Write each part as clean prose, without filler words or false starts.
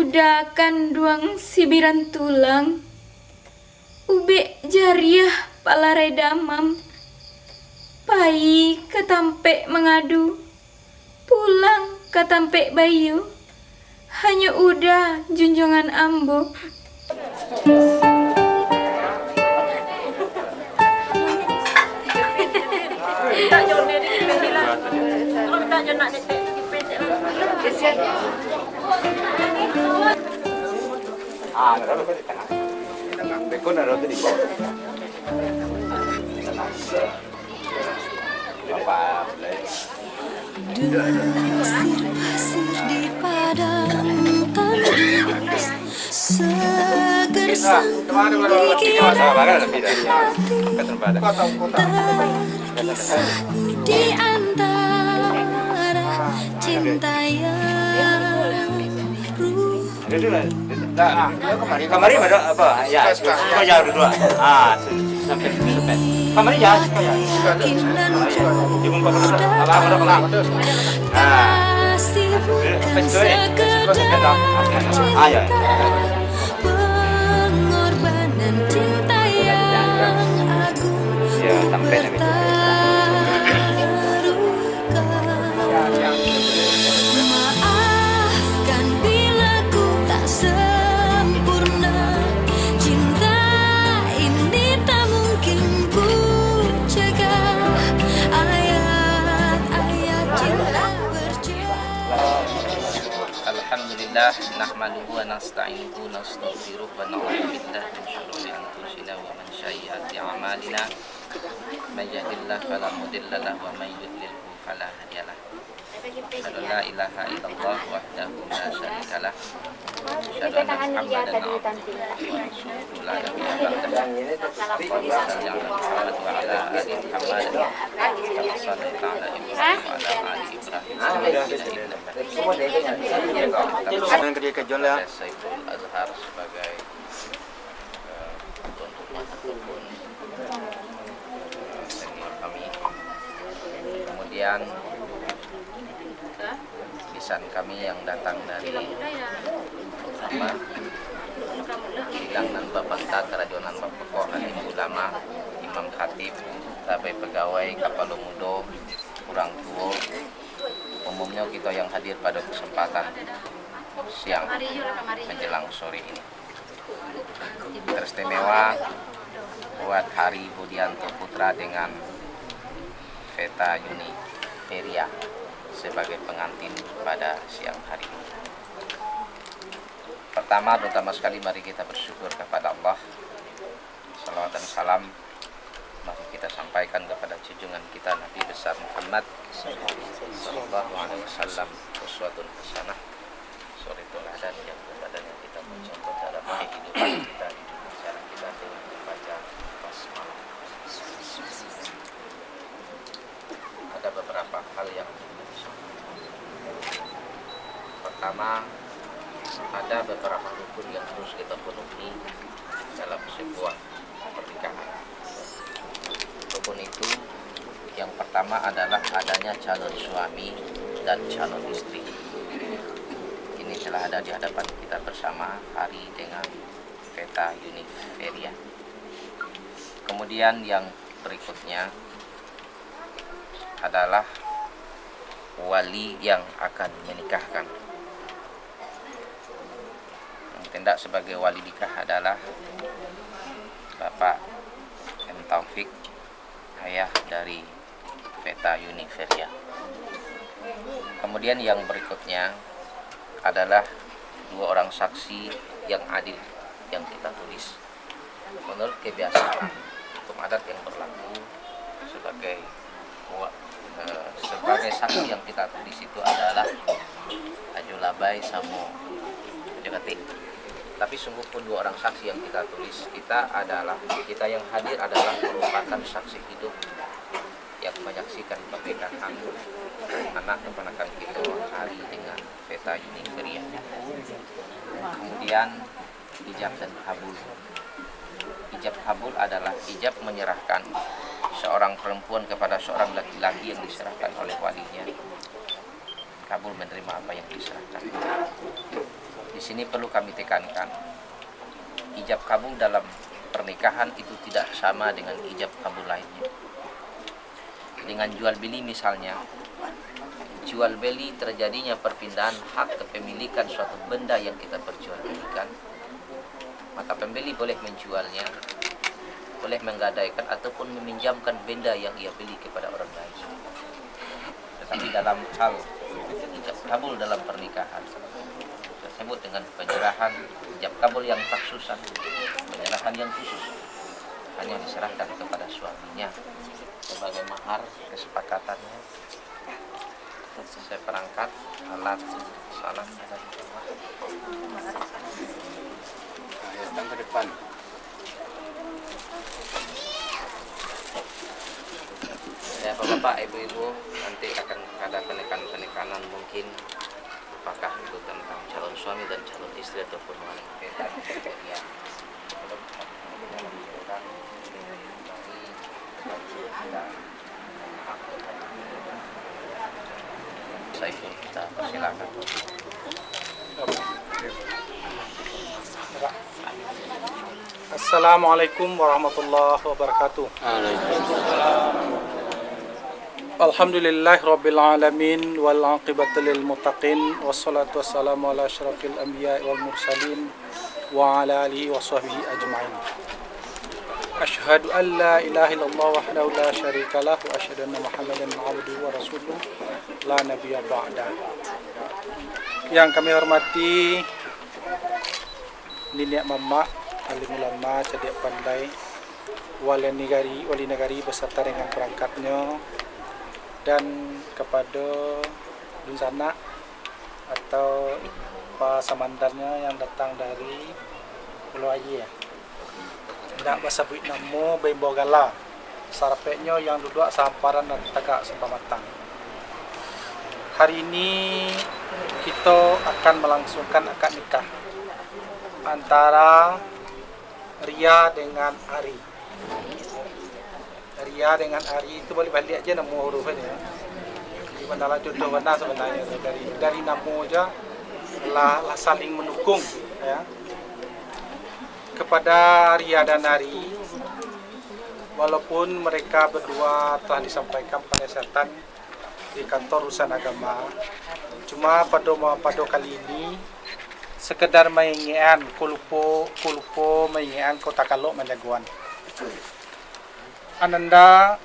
udah kanduang sibiran tulang, ube jariah palare damam, pai katampe mengadu, pulang katampe bayu, hanya udah junjungan ambo. Pasir di padang tandus, seger sang terkisah di antara cinta yang Kamari ada apa? Ya, kau jauh dua. Sampai sampai. Kamari ya, supaya. Ibu apa ada. Ya. Pengorbanan cinta yang agung. Ya, sampai itu. Maafkan bila ku tak sempurna, cinta ini tak mungkin ku cegah. Ayat-ayat cinta berjuang. Alhamdulillah, nahmaduhu wa nasta'inuhu wa nastaghfiruh wa na'udzu billahi min shururi anfusina wa min sayyiati a'malina. May yahdihillahu fala mudilla lahu wa may yudlilhu fala hadiya lahu. Asyhadu an la ilaha illallah wahdahu la syarika lah. Asyhadu anna Muhammadan abduhu wa rasuluhu la nabiyya ba'dahu. Muhammad wa ala ali Muhammad kama shallaita ala Ibrahim wa ala ali Ibrahim Yang kerja ke John lah. Saiful Azhar sebagai ketua ataupun senior kami. Kemudian lisan kami yang datang dari Bidang dan Bapak Kerajonan Bapak Alim Ulama, Imam Khatib, Tabai Pegawai, Kapalo Mudo, Kurang Tua, umumnya kita yang hadir pada kesempatan siang menjelang sore ini. Teristimewa buat Hari Budianto Putra dengan Veta Yuni Feria sebagai pengantin pada siang hari ini. Pertama sekali mari kita bersyukur kepada Allah. Salawat dan salam mari kita sampaikan kepada junjungan kita Nabi besar Muhammad sallallahu alaihi wasallam, uswatun hasanah, suri teladan yang kepadanya kita mencontoh dalam kehidupan kita di dunia, cara kita dengan membaca basmalah. Ada beberapa hal yang pertama, ada beberapa rukun yang harus kita penuhi dalam sebuah pernikahan. Rukun itu yang pertama adalah adanya calon suami dan calon istri. Ini telah ada di hadapan kita bersama hari dengan Veta Yuni Feria. Kemudian yang berikutnya adalah wali yang akan menikahkan. Tindak sebagai wali nikah adalah Bapak M. Taufik, ayah dari Veta Yuni Feria. Kemudian yang berikutnya adalah dua orang saksi yang adil yang kita tulis menurut kebiasaan hukum adat yang berlaku. Sebagai saksi yang kita tulis itu adalah Ajulabai Samo Jogati. Tapi sungguh pun dua orang saksi yang kita tulis kita yang hadir adalah merupakan saksi hidup yang menyaksikan pernikahan anak keponakan kita hari dengan Veta Yuni Feria. Kemudian ijab dan kabul. Ijab kabul adalah ijab menyerahkan seorang perempuan kepada seorang laki-laki yang diserahkan oleh walinya. Kabul menerima apa yang diserahkan. Di sini perlu kami tekankan, ijab kabul dalam pernikahan itu tidak sama dengan ijab kabul lainnya. Dengan jual beli misalnya, jual beli terjadinya perpindahan hak kepemilikan suatu benda yang kita perjualbelikan, maka pembeli boleh menjualnya, boleh menggadaikan ataupun meminjamkan benda yang ia beli kepada orang lain. Tetapi dalam hal ijab kabul dalam pernikahan tersebut dengan penyerahan ijab kabul yang taksusan, penyerahan yang khusus, hanya diserahkan kepada suaminya sebagai mahar kesepakatannya. Seperangkat alat salat dan rumah. Datang ke depan. Ya Bapak, Ibu-ibu, nanti akan ada penekanan mungkin apakah itu tentang calon suami dan calon istri ataupun wanita. Ya. Saya pun kita persilakan. Assalamualaikum warahmatullahi wabarakatuh. Alhamdulillahi rabbil alamin wal aqibatu lil muttaqin wassalatu wassalamu ala asyrafil anbiya'i wal mursalin wa ala alihi wa sahbihi ajma'in. Asyhadu an la ilaha illallah wahdahu la syarika lah wa asyhadu anna Muhammadan abduhu wa rasuluh la nabiyya ba'da. Yang kami hormati Nenek Mama, alim ulama, cerdik pandai, wali negari beserta dengan perangkatnya, dan kepada Dunsana atau pasamandannya yang datang dari Pulau Aye. Nak bersabit namo Bembo Gala, sarapeknya yang duduk sehamparan dan tegak sepamatang. Hari ini kita akan melangsungkan akad nikah antara Ria dengan Ari. Ria dengan Ari itu boleh balik aja nama hurufnya. Di mana jodoh mana sebenarnya dari nama aja lah saling mendukung ya. Kepada Ria dan Ari, walaupun mereka berdua telah disampaikan pada setan di kantor urusan agama, cuma pada kali ini sekedar mengingatkan kulupo mengingatkan kota kalok menjagoan. Ananda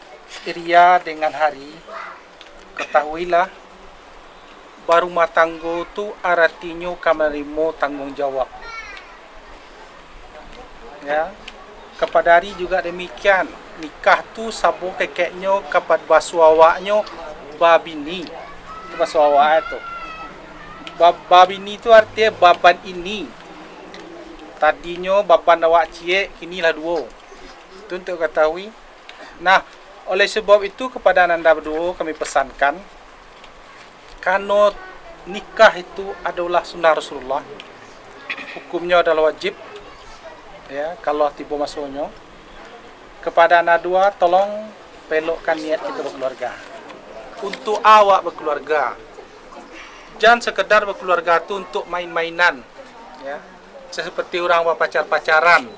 Ria dengan Hari, ketahuilah baru matanggo tu artinya kamarimo tanggung jawab. Ya, kepada Hari juga demikian. Nikah tu sabo kekeknya kepada basuawaknya babini. Itu basuawak itu. Babini itu artinya baban ini. Tadinya baban awak cie, kinilah dua. Itu untuk ketahui. Nah, oleh sebab itu kepada anda berdua kami pesankan, karena nikah itu adalah sunnah Rasulullah, hukumnya adalah wajib. Ya, kalau tiba masuknya, kepada anda dua tolong pelokkan niat kita berkeluarga. Untuk awak berkeluarga, jangan sekedar berkeluarga itu untuk main-mainan, ya, seperti orang pacar-pacaran.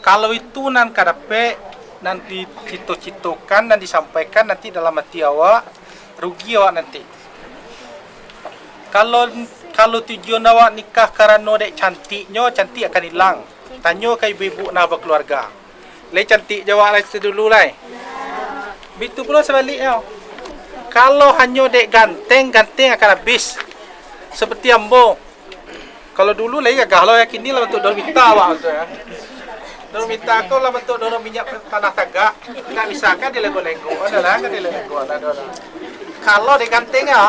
Kalau itu nan kadape nanti cito-citokan dan disampaikan nanti dalam hati awak, rugi awak nanti. Kalau tujuan awak nikah karena dek cantiknya, cantik akan hilang. Tanya ke ibu-ibu nak berkeluarga. Le cantik jawab lah dulu lah. Begitu pula sebaliknya. Kalau hanya dek ganteng akan habis. Seperti ambo. Kalau dulu lah ya, kalau yakin ni lah bentuk dorong minta awak tu ya. Dorong minta aku lah bentuk dorong minyak tanah tagak. Tak bisa kan dia lego-lego. Adalah kan dia lego. Kalau dek ganteng ya,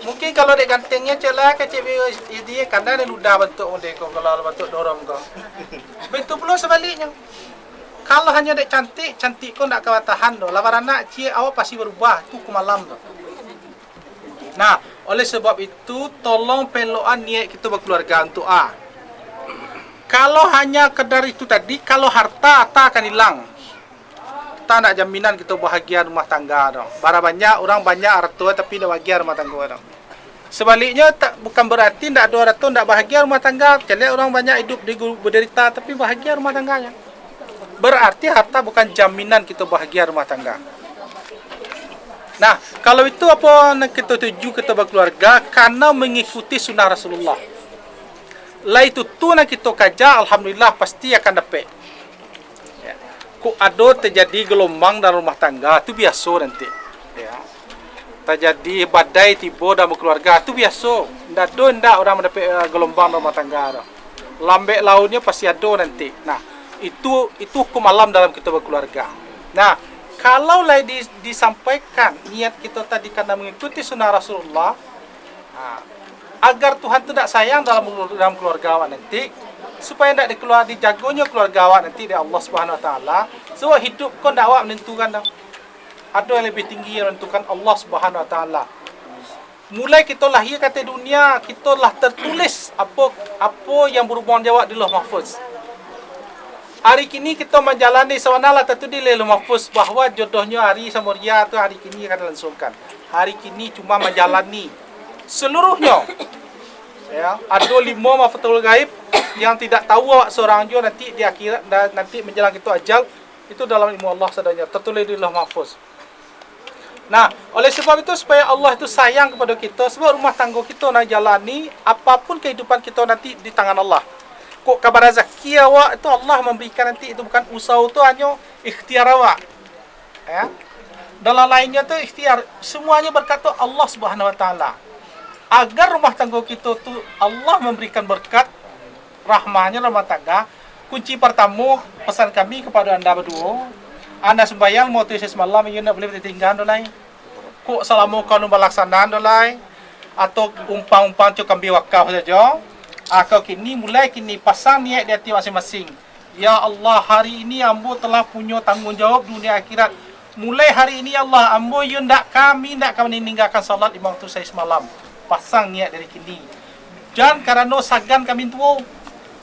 mungkin kalau dek gantengnya celah ke cewek dia karena ada ludah bentuk dek kau kalau bentuk dorong kau. Begitu pula sebaliknya. Kalau hanya dek cantik kau nak kawat tahan doh. Lawan anak cie awak pasti berubah tu ke malam doh. Nah, oleh sebab itu tolong peloan niat kita berkeluarga untuk A. Kalau hanya kedar itu tadi, kalau harta akan hilang. Tak nak jaminan kita bahagia rumah tangga doh. Bara banyak orang banyak harta tapi dah bahagia rumah tangga doh. Sebaliknya bukan berarti tidak ada orang tu tidak bahagia rumah tangga. Jadi orang banyak hidup berderita tapi bahagia rumah tangganya. Berarti harta bukan jaminan kita bahagia rumah tangga. Nah, kalau itu apa kita tuju kita berkeluarga karena mengikuti sunnah Rasulullah. Lah itu tu nak kita kaja, alhamdulillah pasti akan dapat. Ya. Ku ada terjadi gelombang dalam rumah tangga, itu biasa nanti. Ya. Terjadi badai tiba dalam keluarga, itu biasa. Ndak orang mendapat gelombang dalam rumah tangga. Lambe lautnya pasti ada nanti. Nah, itu hukum alam dalam kita berkeluarga. Nah, kalau lah disampaikan niat kita tadi karena mengikuti sunnah Rasulullah, agar Tuhan tidak sayang dalam keluarga awak nanti, supaya tidak dijagonya keluarga awak nanti dari Allah Subhanahu Wa Taala. Sebab hidup kau tidak awak menentukan dah. Ada yang lebih tinggi yang menentukan Allah Subhanahu Wa Taala. Mulai kita lahir kata dunia, kita lah tertulis apa yang berhubungan jawab di Lauh Mahfuz. Hari kini kita menjalani sebenarnya tertulis di Lauh Mahfuz bahawa jodohnya hari sama Ria tu hari kini akan dilangsungkan. Hari kini cuma menjalani seluruhnya. Ya, ada 5 mafatul gaib yang tidak tahu awak seorang jo nanti di akhirat dan nanti menjelang itu ajal, itu dalam ilmu Allah sadanya tertulis di Lauh Mahfuz. Nah, oleh sebab itu supaya Allah itu sayang kepada kita, sebab rumah tangga kita nak jalani apapun kehidupan kita nanti di tangan Allah. Kok kabar rezeki awak itu Allah memberikan nanti, itu bukan usaha, itu hanya ikhtiar awak. Ya. Dalam lainnya tu ikhtiar, semuanya berkata Allah Subhanahu Wa Taala. Agar rumah tangga kita tu Allah memberikan berkat rahmahnya rumah tangga. Kunci pertama pesan kami kepada anda berdua, anda sembahyang mau tulis semalam you nak boleh ditinggal dolai. Kok selama kau melaksanakan dolai atau umpang-umpang tu kami wakaf saja. Kau mulai kini pasang niat di hati masing-masing. Ya Allah, hari ini ambo telah punya tanggungjawab dunia akhirat. Mulai hari ini Allah, ambo you kami meninggalkan salat 5 waktu saya semalam. Pasang niat dari kini. Jangan karena sagan kami tua.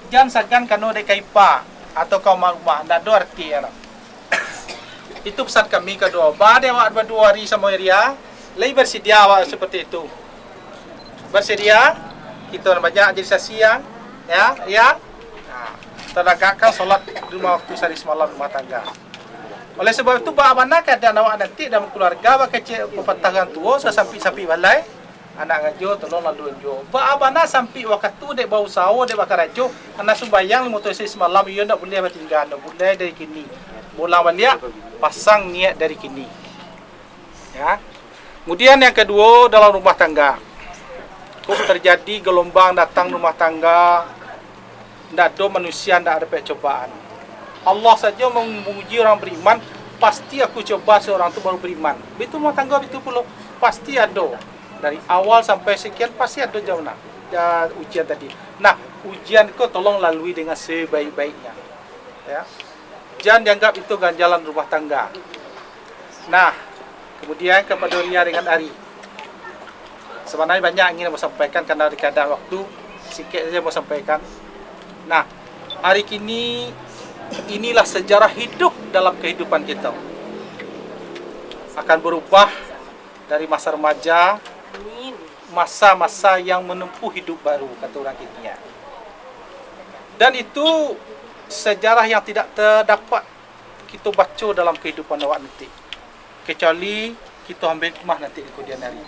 Jangan sagan karena ada kaipa atau kau rumah. Tidak ada arti. Ya. Itu pesan kami kedua. Badai awak berdua hari sama Ria, lebih bersedia awak seperti itu. Bersedia? Kita banyak jadi saksi ya. Ya. Teragakkan solat 5 waktu sehari semalam rumah tangga. Oleh sebab itu, bagaimana keadaan awak nanti dalam keluarga, kecil perpantangan tua, sampai balai, anak ngajo, tolong lalu ngajo. Bagaimana sampai waktu tu, dek bau sawo, dek bakar rajo, anak sembahyang 5 waktu semalam, ia tak boleh bertinggal, tak boleh dari kini. Bolang balik, pasang niat dari kini. Ya. Kemudian yang kedua, dalam rumah tangga. Kok terjadi gelombang datang rumah tangga, tidak ada manusia, tidak ada percobaan. Allah saja menguji orang beriman, pasti aku coba seorang itu baru beriman. Betul rumah tangga itu pula pasti ada. Dari awal sampai sekian pasti ada jauh ujian tadi. Nah, ujian itu tolong lalui dengan sebaik-baiknya. Ya. Jangan dianggap itu ganjalan rumah tangga. Nah, kemudian kepada Ria dengan Ari. Sebenarnya banyak ingin mau sampaikan karena ada keadaan waktu, sikit saja mau sampaikan. Nah, hari kini inilah sejarah hidup dalam kehidupan kita. Akan berubah dari masa remaja, masa-masa yang menempuh hidup baru, kata orang kini. Dan itu sejarah yang tidak terdapat kita baca dalam kehidupan awak nanti. Kecuali kita ambil hikmah nanti di kemudian hari.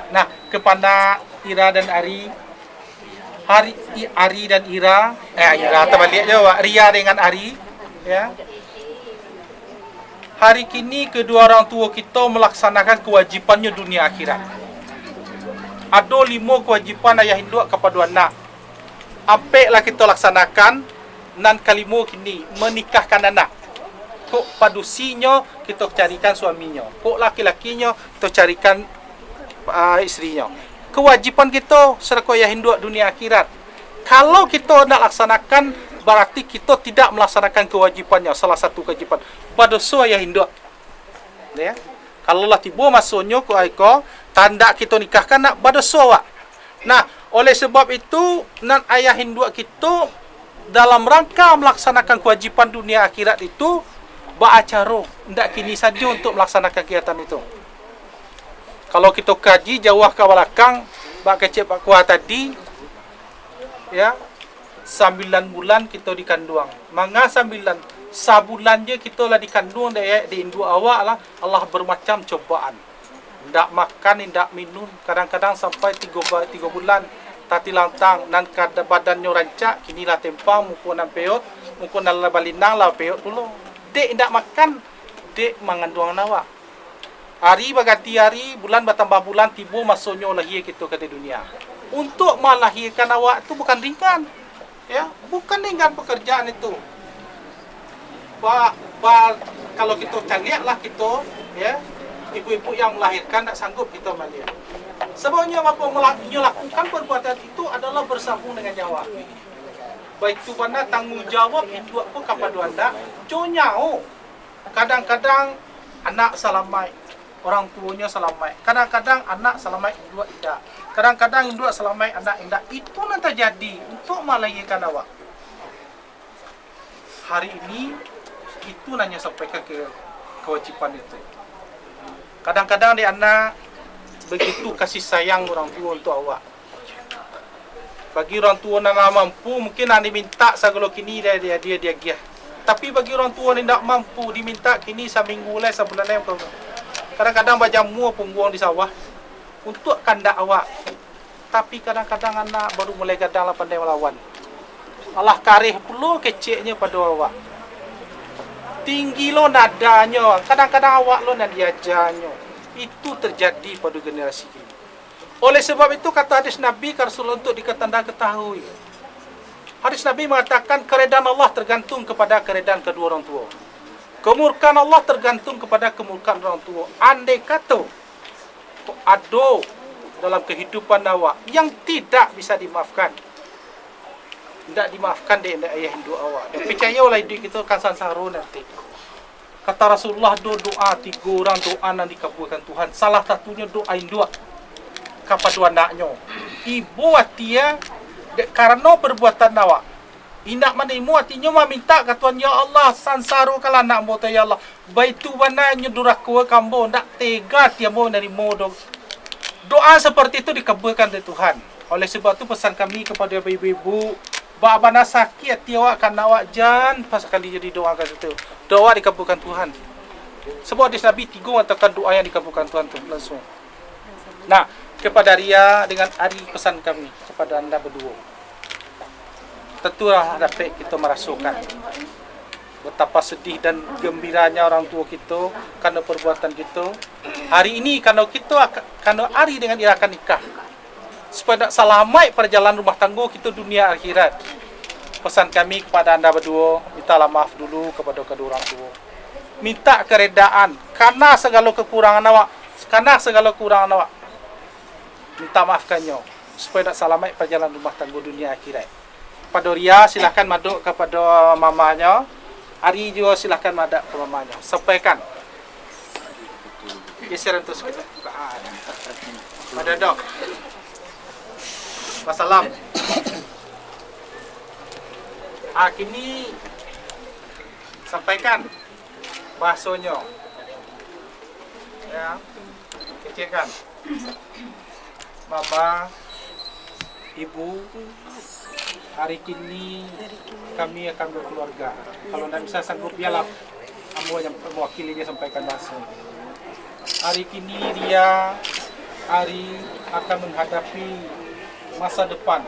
Nah, kepada Ira dan Ari, Ari dan Ira terbalik je, Ria dengan Ari, ya. Hari kini kedua orang tua kita melaksanakan kewajipannya dunia akhirat. Ada 5 kewajipan ayah induk kepada anak. Apaklah kita laksanakan nan kalimo kini menikahkan anak. Kok padusinya kita carikan suaminya. Kok laki-lakinya kita carikan isterinya. Kewajipan kita selaku ayah induk dunia akhirat. Kalau kita nak laksanakan, berarti kita tidak melaksanakan kewajipannya. Salah satu kewajipan pada ayah induk. Ya. Kalau lah tiba masuknya ke aiko, tanda kita nikahkan nak pada awak. Nah, oleh sebab itu nan ayah induk kita dalam rangka melaksanakan kewajipan dunia akhirat itu beracara, tidak kini saja untuk melaksanakan kegiatan itu. Kalau kita kaji jauh ke belakang, bak kecil bak kuah tadi, ya, 9 bulan kita dikandung. Manga 9 sabulan je kita lah dikandung di induk awak lah. Allah bermacam cobaan. Ndak makan, ndak minum, kadang-kadang sampai 3 bulan tati lantang nan kada badannya rancak, kini lah tempang mukun nan peot, mukun nan balinang lah peot dulu. Dek ndak makan, dek mengandung awak. Hari berganti hari, bulan bertambah bulan, tiba masuknya lahir kita ke dunia. Untuk melahirkan awak itu bukan ringan. Ya, bukan ringan pekerjaan itu. Kalau kita carilah kita, ya, ibu-ibu yang melahirkan tak sanggup kita melihat. Sebabnya apa melakukan perbuatan itu adalah bersambung dengan nyawa. Baik itu mana tanggung jawab itu pun kepada anda. Conyaho, kadang-kadang anak salamai, orang tuanya salamai. Kadang-kadang anak salamai induk tidak. Kadang-kadang induk salamai anak tidak. Itu nanti terjadi untuk melahirkan awak. Hari ini itu nanya sampaikan ke kewajiban itu. Kadang-kadang di anak begitu kasih sayang orang tua untuk awak. Bagi orang tua yang mampu, mungkin anda minta segala kini dia giah. Tapi bagi orang tua yang tidak mampu, diminta kini seminggu lah, sebulan lah. Kadang-kadang bajamu punggung di sawah untuk kandak awak. Tapi kadang-kadang anak baru mulai gadang lah pandai melawan. Allah karih perlu keceknya pada awak. Tinggi lo nadanya, kadang-kadang awak lo nak diajarnya. Itu terjadi pada generasi ini. Oleh sebab itu kata hadis Nabi Rasulullah untuk diketanda ketahui. Hadis Nabi mengatakan keredaan Allah tergantung kepada keredaan kedua orang tua. Kemurkaan Allah tergantung kepada kemurkaan orang tua. Andai kata ada dalam kehidupan awak yang tidak bisa dimaafkan, tidak dimaafkan dia ayah induk awak. Dan percayalah hidup kita akan sangsara nanti. Kata Rasulullah doa 3 orang doa yang dikabulkan Tuhan. Salah satunya doa induk kepada anaknya. Ibu dia karena perbuatan awak. Indak manimu artinya meminta ke Tuhan, ya Allah sansaro kalau anak mu ya Allah. Baitu wananya duraku kambo ndak tega dia mau nerimo dong. Doa seperti itu dikabulkan oleh Tuhan. Oleh sebab itu pesan kami kepada ibu-ibu, bapa sakit tiawak kan awak jan pas sekali jadi doa kan itu. Doa dikabulkan Tuhan. Sebab hadis Nabi 3 mengatakan doa yang dikabulkan Tuhan itu langsung. Nah, kepada Ria dengan Ari pesan kami kepada anda berdua. Tentulah dapat kita merasakan betapa sedih dan gembiranya orang tua kita karena perbuatan kita. Hari ini karena hari dengan irakan nikah. Supaya tak selamat perjalanan rumah tangga kita dunia akhirat. Pesan kami kepada anda berdua, mintalah maaf dulu kepada kedua orang tua. Minta keredaan karena segala kekurangan awak, minta maafkannya supaya tak selamat perjalanan rumah tangga dunia akhirat. Pada Ria silakan maduk kepada mamanya. Ari juga silakan maduk ke mamanya. Sampaikan. Geser untuk sekitar. Pada dok. Wassalam. Kini sampaikan bahasanya. Ya. Kecilkan. Mama, ibu, hari kini kami akan berkeluarga. Kalau tidak bisa sanggup biarlah kamu yang mewakilinya sampaikan bahasa. Hari kini dia akan menghadapi masa depan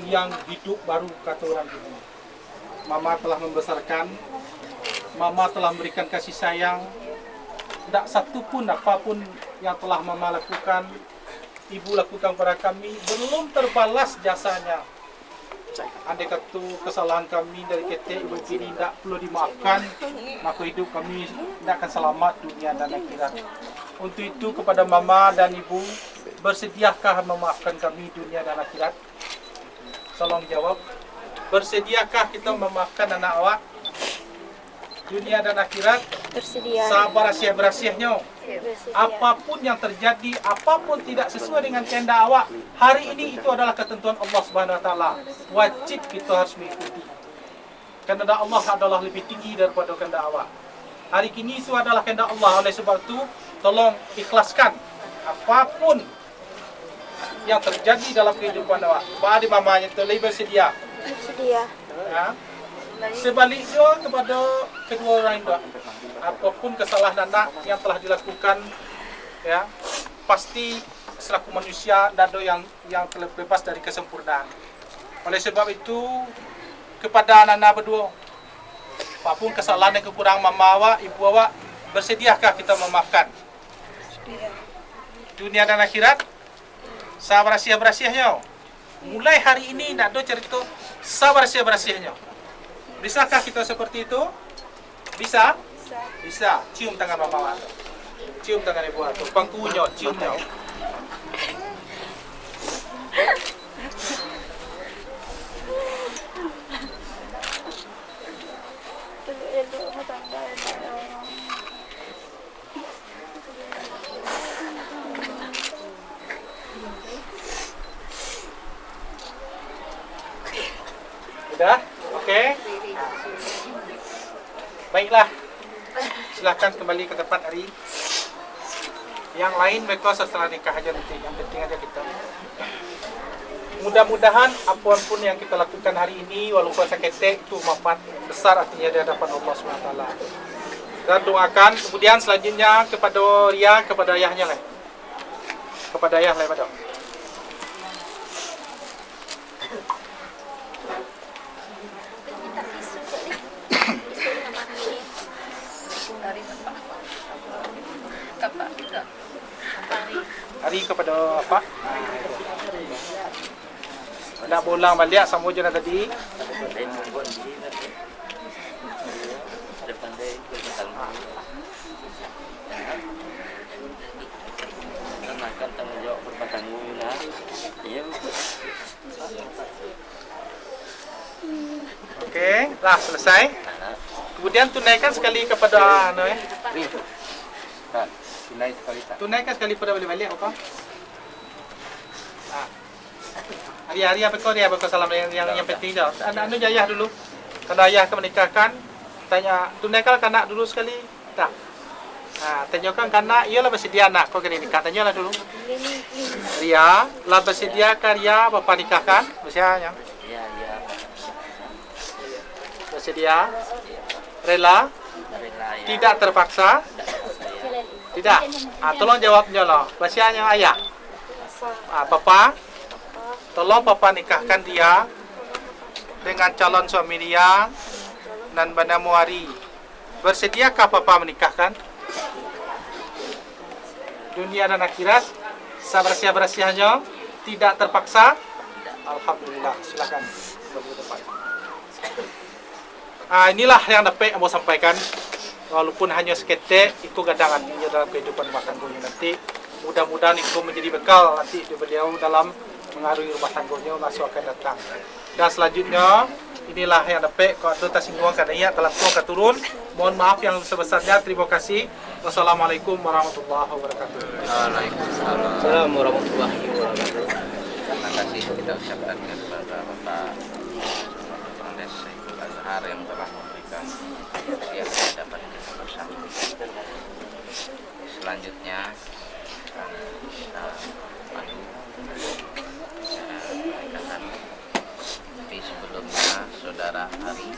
yang hidup baru kata orang ini. Mama telah membesarkan, mama telah memberikan kasih sayang. Tidak satu pun apapun yang telah mama lakukan, ibu lakukan pada kami belum terbalas jasanya. Andai kata kesalahan kami dari ketek ibu ini tidak perlu dimaafkan, maka hidup kami tidak akan selamat dunia dan akhirat. Untuk itu kepada mama dan ibu, bersediakah memaafkan kami dunia dan akhirat? Tolong jawab. Bersediakah kita memaafkan anak awak dunia dan akhirat? Bersedia. Sabar berasiahnya. Apapun yang terjadi, apapun tidak sesuai dengan kehendak awak, hari ini itu adalah ketentuan Allah Subhanahu Wa Taala. Wajib kita harus mengikuti. Kehendak Allah adalah lebih tinggi daripada kehendak awak. Hari ini itu adalah kehendak Allah. Oleh sebab itu tolong ikhlaskan apapun yang terjadi dalam kehidupan awak. Bagi mamanya tolong bersedia. Sedia. Ya. Sebaliknya kepada kedua orang itu, apapun kesalahan anak yang telah dilakukan, ya pasti selaku manusia dan yang terlepas dari kesempurnaan. Oleh sebab itu kepada anak-anak berdua, apapun kesalahan dan kekurangan mama awak, ibu awak, bersediakah kita memaafkan? Dunia dan akhirat, sabar berasiahnya. Mulai hari ini nak do cerita sabar berasiahnya. Bisakah kita seperti itu? Bisa? Bisa. Cium tangan mama awak. Cium tangan ibu awak. Pangkunya, ciumnya. Sudah? Oke. Baiklah. Silakan kembali ke tempat Ari. Yang lain mereka setelah nikah aja nanti. Yang penting aja kita. Mudah-mudahan apapun yang kita lakukan hari ini, walaupun seketik, itu manfaat besar artinya di hadapan Allah SWT. Dan doakan. Kemudian selanjutnya kepada Ria, kepada ayahnya lah. Kepada ayah lah, Madam. Hari kepada apa? Nak bolang balik sama je nak tadi. Akan tanggung jawab berpatanggung lah. Okey, lah selesai. Kemudian tunaikan sekali kepada tunaikan sekali pada balik-balik apa? Hari-hari apa kau dia bakal salam yang penting dah. Anu ayah dulu. Kalau ayah akan menikahkan, tanya tunaikan kanak dulu sekali. Tak. Tanyakan kanak, ialah bersedia anak kau kena nikah. Tanyalah dulu. Ria, lah bersedia Ria bapa nikahkan? Bersedia? Ya. Bersedia? Rela? Tidak terpaksa? Tidak. Tolong jawabnya lah. Bersianya ayah. Bapa? Tolong Papa nikahkan dia dengan calon suami dia dan bernama Ari. Bersediakah Papa menikahkan? Dunia dan akhirat, sabar-sabarnya, tidak terpaksa. Alhamdulillah, silakan. Inilah yang dapat mau sampaikan. Walaupun hanya seketik, itu gadang artinya dalam kehidupan rumah tangganya nanti. Mudah-mudahan itu menjadi bekal nanti beliau dalam mengarungi rumah tangganya masa akan datang. Dan selanjutnya, inilah yang dapat kalau ada tersinggung kadang telah turun. Mohon maaf yang sebesarnya. Terima kasih. Wassalamualaikum warahmatullahi wabarakatuh. Waalaikumsalam warahmatullahi wabarakatuh. Terima kasih kita ucapkan kepada Bapak Andes Saiful Azhar yang telah memberikan yang dapat kita bersama. Selanjutnya kita padu tapi sebelumnya saudara Ari,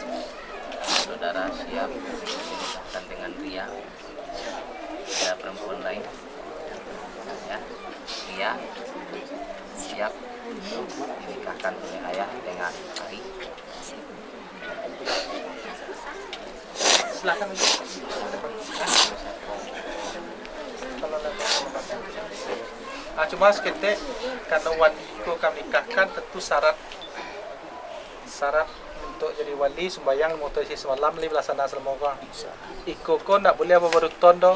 saudara siap dinikahkan dengan Ria. Ada perempuan lain ya, Ria siap dinikahkan oleh ayah dengan Ari. Silakan. Cuma seketik karena wali itu kami nikahkan tentu syarat untuk jadi wali sembahyang mutasi semalam li belasana selama iko ko nak boleh apa baru tondo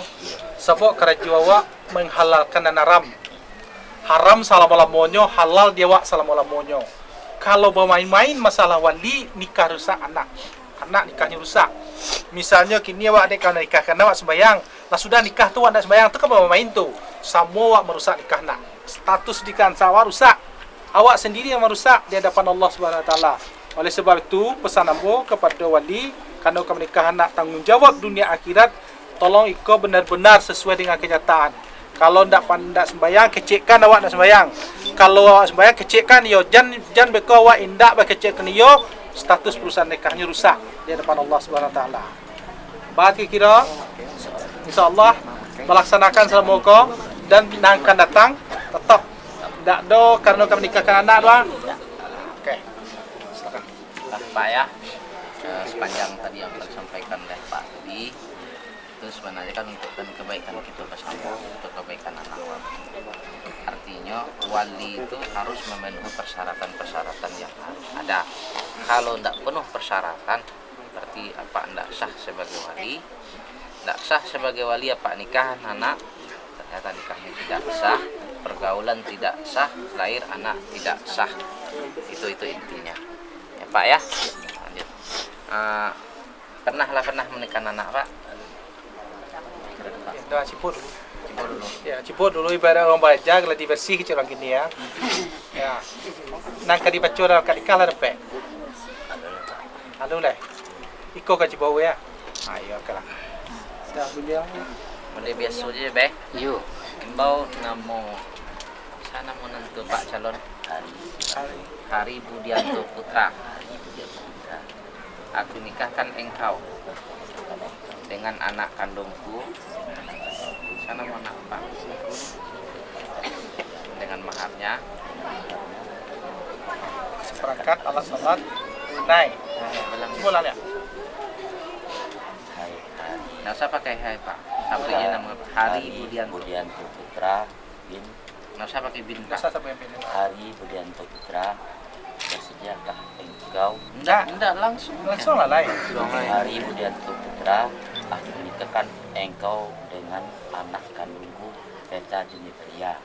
sebab kerajaan awak menghalalkan dan haram salam-lamonyo, halal dia wak salam-lamonyo. Kalau bermain-main masalah wali nikah rusak anak nikahnya rusak. Misalnya kini awak adik kau nikahkan awak sembahyang, lah sudah nikah tu awak nak sembahyang tu kan bermain tu. Semua awak merusak nikah nak. Status nikah awak rusak. Awak sendiri yang merusak di hadapan Allah Subhanahu Wa Taala. Oleh sebab itu pesan ambo kepada wali, kalau kau menikah nak tanggungjawab dunia akhirat, tolong iko benar-benar sesuai dengan kenyataan. Kalau ndak sembayang, kecikkan awak nak sembayang. Kalau awak sembayang, kecikkan yo jan beko awak indak bakecikkan yo, status perusahaan nikahnya rusak di depan Allah Subhanahu wa taala. Bahat kira insyaallah melaksanakan semoga dan yang akan datang tetap ndak do karena kami nikahkan anak doang. Oke. Silakan. Pak ya, sepanjang tadi yang disampaikan oleh Pak tadi itu sebenarnya kan untuk kebaikan kita bersama, untuk kebaikan anak wali. Artinya wali itu harus memenuhi persyaratan-persyaratan yang harus ada. Kalau tidak penuh persyaratan, berarti apa tidak sah sebagai wali. Tidak sah sebagai wali apa nikahan anak, ternyata nikahnya tidak sah, pergaulan tidak sah, lahir anak tidak sah. Itu intinya. Ya Pak ya. Lanjut. Pernah menikah anak Pak? Dah ciput dulu. Ya, ciput dulu ibarat orang belajar kalau dibersih kecil orang gini ya. Ya. Nang kadi baca dah kadi kalah dapat. Halo lah. Iko ka cibau ya. Ayo kalah. Dah beliau. Mulai biasa je be. Yo. Imbau namo sana menentu Pak calon Hari Budianto Putra. Aku nikahkan engkau dengan anak kandungku. Sana mana Pak? Dengan maharnya Seperangkat alat salat tunai. Bola ya. Nggak usah pakai hai Pak. Sabrinya nama Hari Budianto Putra bin. Nggak usah pakai bin Pak. Masa sampai pilih. Hari Budianto Putra, bersediakah engkau? Enggak langsung lah lain. Hari Budianto Putra, aku nikahkan engkau dengan anak kandungku Peta Junipria.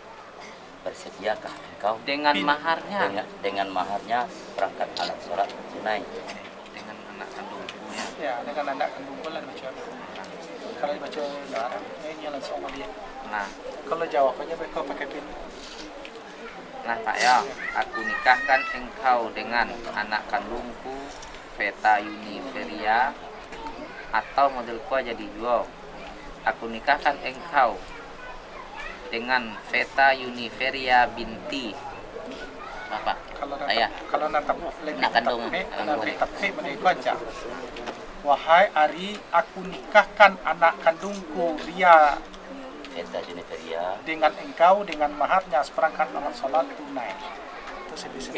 Bersediakah engkau dengan maharnya dengan maharnya perangkat alat sholat tunai dengan anak kandungku ya. Ya, dengan anak kandungku lah baca. Kalau baca darah, ini langsung dia. Nah, kalau jawabannya mereka pakai pin. Nah Pak ya, aku nikahkan engkau dengan anak kandungku Peta Uniferia atau modelku aja dijual. Aku nikahkan engkau dengan Peta Uniferia binti Bapak. Kalau natap Anak kandung. tapi mereka aja. Wahai Ari, aku nikahkan anak kandungku Ria Peta Junipria dengan engkau dengan maharnya seperangkat alat sholat tunai. Itu sebisa.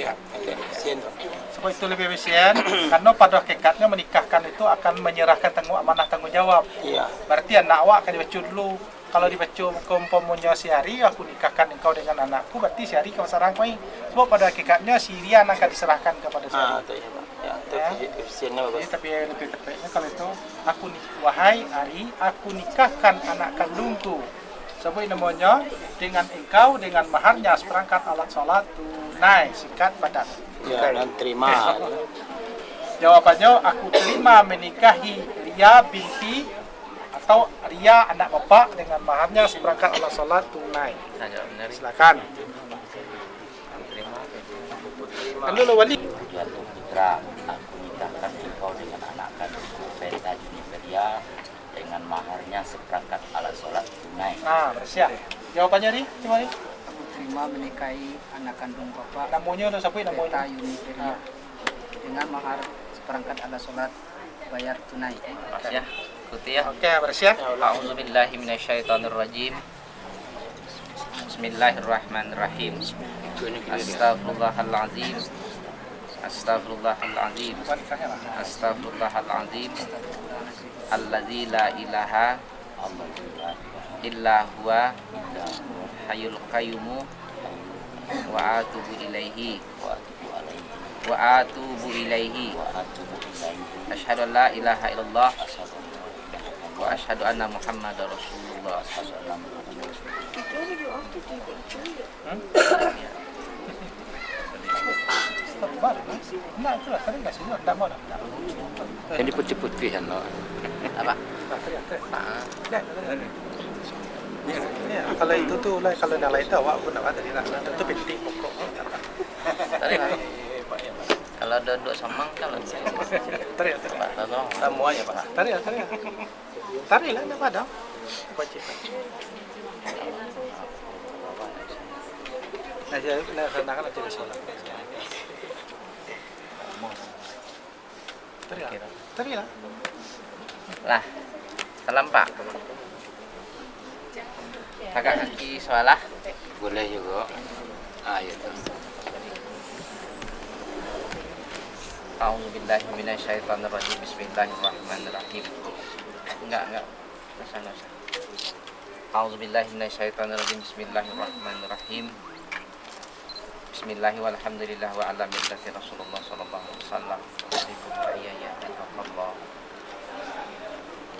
Sebab itu lebih efisien karena pada hakikatnya menikahkan itu akan menyerahkan tanggung jawab. Iya. Berarti anak awak akan dibaca dulu. Kalau dibaca umpamanya si Hari, aku nikahkan engkau dengan anakku, berarti si Hari kau sarang kau. Sebab pada hakikatnya si Ria akan diserahkan kepada si Hari. itu ya Pak. Ya, itu efisiennya Jadi, bagus. tapi lebih tepatnya kalau itu wahai Ari, aku nikahkan anak kandungku. Sebab namanya dengan engkau dengan maharnya seperangkat alat sholat tunai sikat badan. Ya, dan terima. Jawabannya aku terima menikahi Ria binti atau Ria anak bapak dengan maharnya seperangkat alat sholat tunai. Nah, jawab benar. Silakan. Kan dulu wali. Budianto Putra, aku nikahkan engkau dengan anak kandungku Peta Junipria dengan maharnya seperangkat alat sholat tunai. Nah, bersiap. Jawabannya Ri, gimana Ri? Aku terima menikahi anak kandung bapak Namanya udah sampai Peta namanya. Uniferia dengan mahar seperangkat alat sholat bayar tunai. Pas ya, ikuti ya. Oke, bersiap. A'udzubillahi minasyaitonirrajim. Bismillahirrahmanirrahim. Astaghfirullahaladzim. Astaghfirullahaladzim. Astaghfirullahaladzim. Alladzi la ilaha illa huwa hayyul qayyum wa atubu ilaihi asyhadu an la ilaha illallah wa asyhadu anna muhammadar rasulullah. Nah, itulah tadi nggak sih, nggak mau dah. Yang putih-putih kan lo. Apa? Ya, kalau itu tuh lah, kalau yang lain tahu, awak pun nak tadi lah. Itu penting pokok. Tadi Pak. Kalau duduk samang kan lebih. Tarik. Pak, tolong. Semuanya Pak. Tarik. Tarik lah, enggak ada. Kewajiban. Nah, jadi renangkan aja ke sholat. Tarik lah. Lah. Salam Pak. Kakak kaki salah. Boleh juga. Ayo. A'udzubillahi minasyaitonirrajim. Bismillahirrahmanirrahim. Enggak. Enggak usah. A'udzubillahi minasyaitonirrajim. Bismillahirrahmanirrahim. Bismillahi walhamdulillah wa ala millati Rasulullah sallallahu alaihi wasallam. Allah.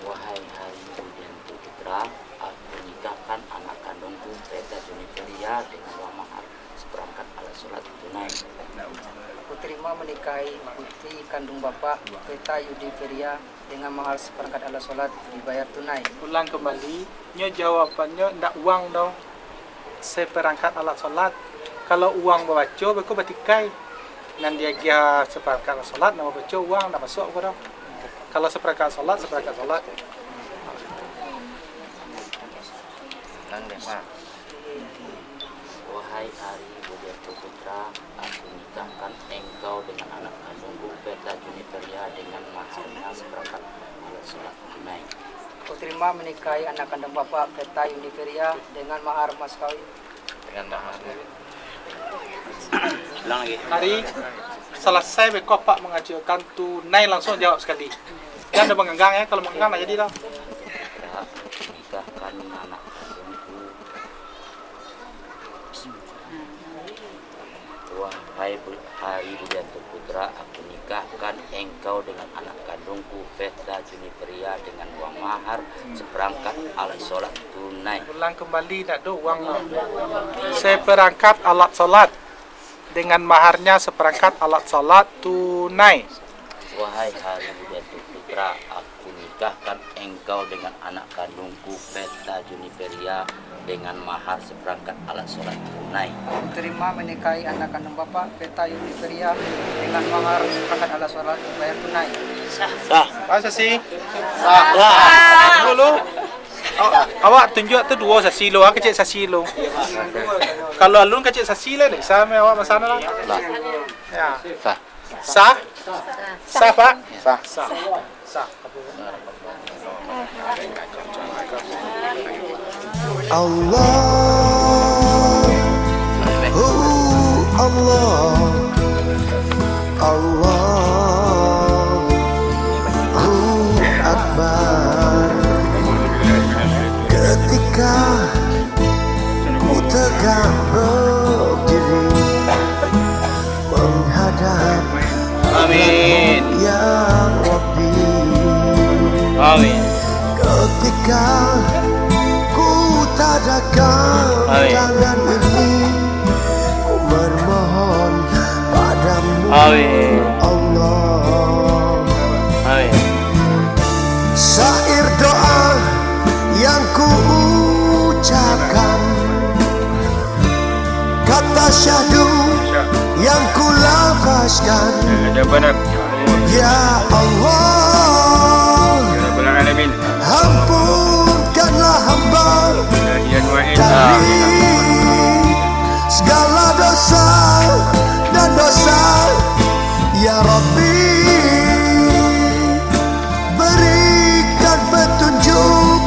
Wahai hari Budianto Putra, aku nikahkan anak kandungku Veta Juniferia dengan uang mahar seperangkat alat sholat tunai. Aku terima menikahi putri kandung Bapak Veta Juniferia dengan mahar seperangkat alat sholat dibayar tunai. Ulang kembali. Nyo jawabannya ndak uang dong. Seperangkat alat sholat. Kalau uang baca, aku batikai. Nan dia seperangkat alat sholat, nama baca uang ndak masuk aku dong. Kalau seperangkat sholat. Nang deh Pak. Wahai hari Budianto Putra, aku nikahkan engkau dengan anak kandungku Veta Juniferia dengan maharnya seperangkat alat sholat tunai. Aku terima menikahi anak kandung Bapak Veta Juniferia dengan mahar mas kawin. Dengan bahasa. Ulang lagi. Hari selesai bekok Pak mengajukan tunai langsung jawab sekali. Jangan ada mengenggang ya, kalau mengenggang nggak jadi dah. Aku nikahkan anak kandungku. Wahai hari Budianto Putra, aku nikahkan engkau dengan anak kandungku Veta Juniferia dengan uang mahar seperangkat alat sholat tunai. Ulang kembali nak do uang seperangkat alat salat dengan maharnya seperangkat alat salat tunai. Wahai hari Budianto Putra, aku nikahkan engkau dengan anak kandungku Veta Juniferia dengan mahar seperangkat alat sholat tunai. Aku terima menikahi anak kandung Bapak Veta Juniferia dengan mahar seperangkat alat sholat dibayar tunai. Pak Sasi. Sah. Dulu. Awak tunjuk tu dua sasi lo, aku cek sasi lo. Kalau alun kecik sasi lah ni, sama awak masana lah. Ya. Sah. Sah? Sah Pak? Sah. Allah, Allahu Akbar. Ketika ku tegak berdiri menghadap Amin. Ya Rabbi. Amin. Ketika ku tadakan Amin. tangan ini, ku bermohon padamu Amin. Allah. Amin. Syair doa yang ku ucapkan, kata syahdu yang ku lafazkan, Ya Allah, ampunkanlah hamba dari segala dosa dan dosa, Ya Rabbi. Berikan petunjuk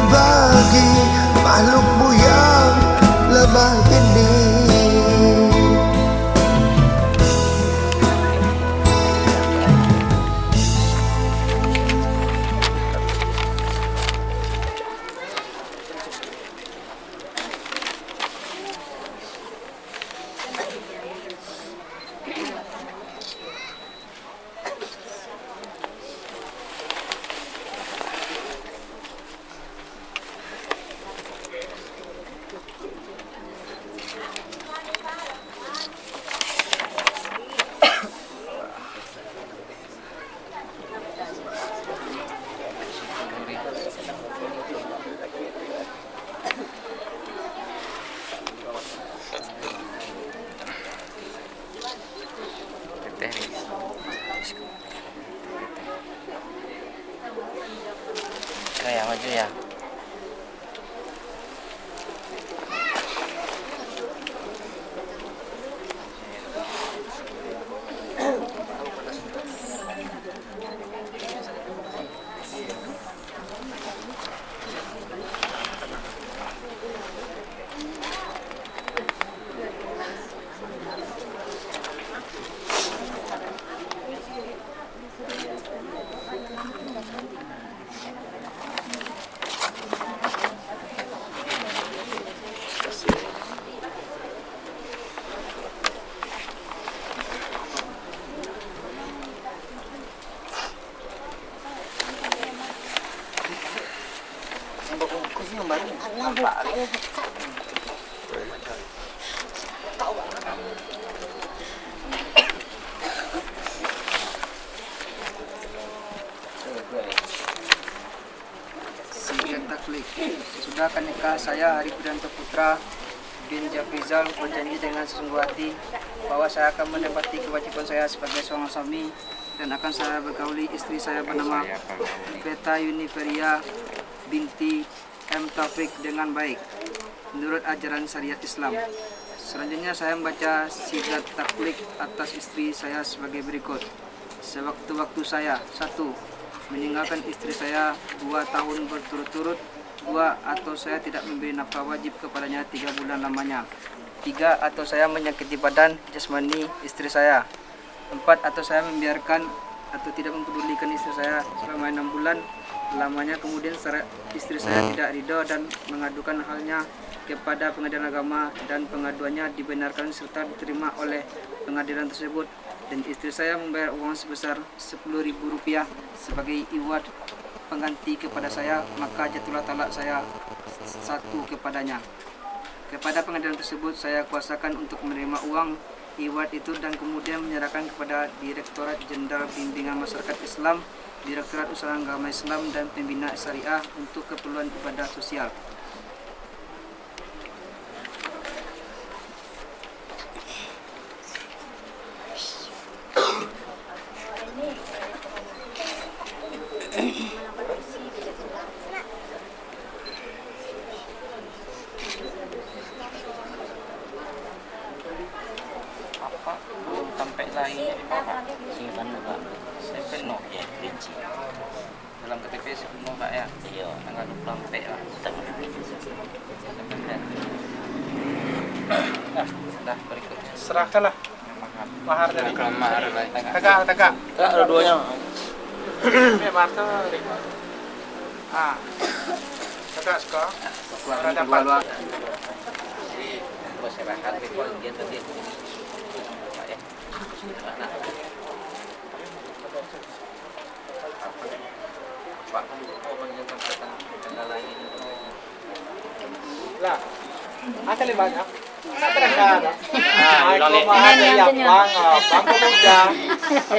bagi makhlukmu yang lemah ini. Teh ya, maju ya. Sigat taklik. Sesudahkan nikah saya Hari Budianto Putra bin Jafrizal berjanji dengan sesungguh hati bahwa saya akan menepati kewajiban saya sebagai seorang suami dan akan saya bergauli istri saya bernama Feta Yuniferia binti M. Taufik dengan baik menurut ajaran syariat Islam. Selanjutnya saya membaca sigat taklik atas istri saya sebagai berikut. Sewaktu-waktu saya 1. Meninggalkan istri saya 2 tahun berturut-turut. 2. Atau saya tidak memberi nafkah wajib kepadanya 3 bulan lamanya. 3. Atau saya menyakiti badan jasmani istri saya. 4. Atau saya membiarkan atau tidak mempedulikan istri saya selama 6 bulan lamanya. Kemudian istri saya tidak ridho dan mengadukan halnya kepada pengadilan agama dan pengaduannya dibenarkan serta diterima oleh pengadilan tersebut, dan istri saya membayar uang sebesar Rp10.000 sebagai iwat pengganti kepada saya, maka jatuhlah talak saya 1 kepadanya. Kepada pengadilan tersebut saya kuasakan untuk menerima uang iwat itu dan kemudian menyerahkan kepada Direktorat Jenderal Bimbingan Masyarakat Islam, Direktorat Usaha Agama Islam dan Pembina Syariah untuk keperluan ibadah sosial. Apa? Belum sampai lahirnya di Pak. Simpan Pak. Saya penuh. Ya, rinci. Dalam KTP penuh Pak ya. Iya. Tanggal 24 lah. Tanggal rinci. Sudah berikutnya. Serahkanlah mahar tadi. Mahar Tegak. Kak, ada duanya. Ini mahar tuh. Tegak suka. Orang dapat. Terus saya bakal report dia tadi. Pak ya. Pak, mau menjelaskan tentang kendala ini. Lah, asal banyak. Terangkan. Aku mahal ya bang, bang pemuda.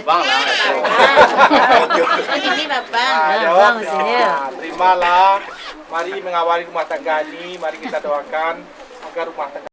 Bang lah. Ini Bapak. Jawab ya. Terimalah. Mari mengawali rumah tangga ini. Mari kita doakan agar rumah tangga